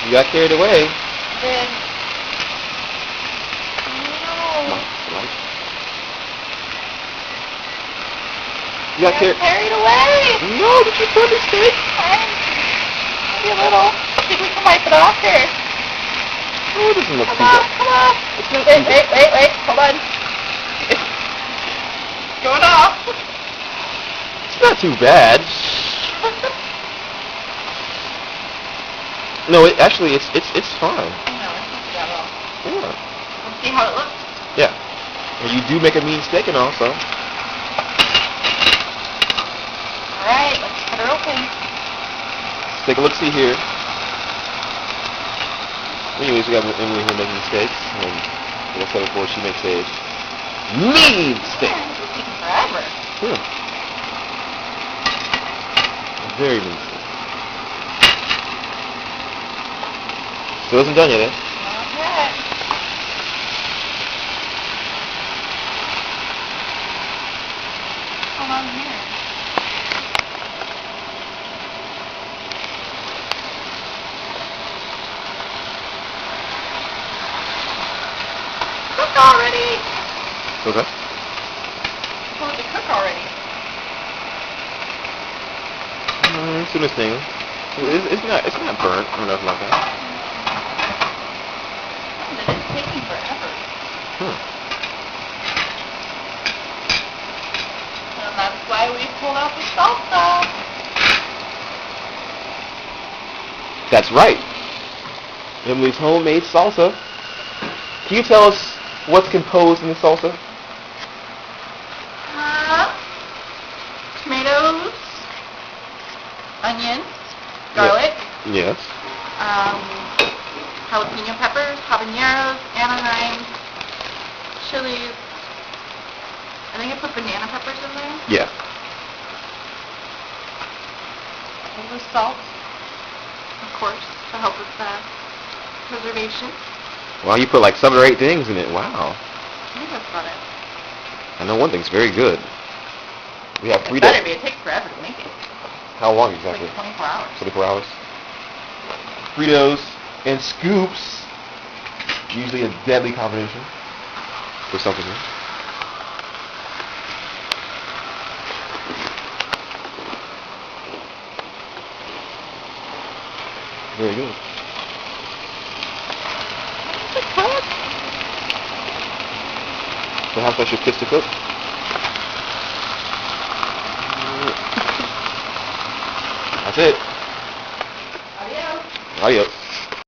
You got carried away. Then, no. Right. You got carried away. No, did you put the steak? Maybe a little. I think we can wipe it off here. Oh, it doesn't look too Come bad. on. It's not Wait, too bad. wait. Hold on. It's going off. It's not too bad. No, actually, it's fine. No, it's not that well. Yeah. Let's see how it looks. Yeah. And you do make a mean steak and all, so. Alright, let's cut her open. Let's take a look-see here. Anyways, we got Emily here making steaks, and like I said before, she makes a mean steak. Man, this is taking forever. Yeah. A very mean steak. Still isn't done yet, eh? Not yet. Hold on here. Cooked already. Okay. Told it to cook already. It's doing its thing. It's not burnt or nothing like that. It's taking forever. And that's why we pulled out the salsa. That's right. Emily's homemade salsa. Can you tell us what's composed in the salsa? Tomatoes, onions, garlic, Yes. jalapeno peppers, habaneros, Anaheim, chilies. I think I put banana peppers in there. Yeah. A little salt, of course, to help with the preservation. Wow, you put like 7 or 8 things in it. Wow. I think that's about it. I know one thing's very good. We have It 3 better be. days. It takes forever to make it. How long It's exactly? like 24 hours. 24 hours. Fritos and scoops. Usually a deadly combination for something here. Very good. So how much your kids to cook? That's it. Adios. Adios.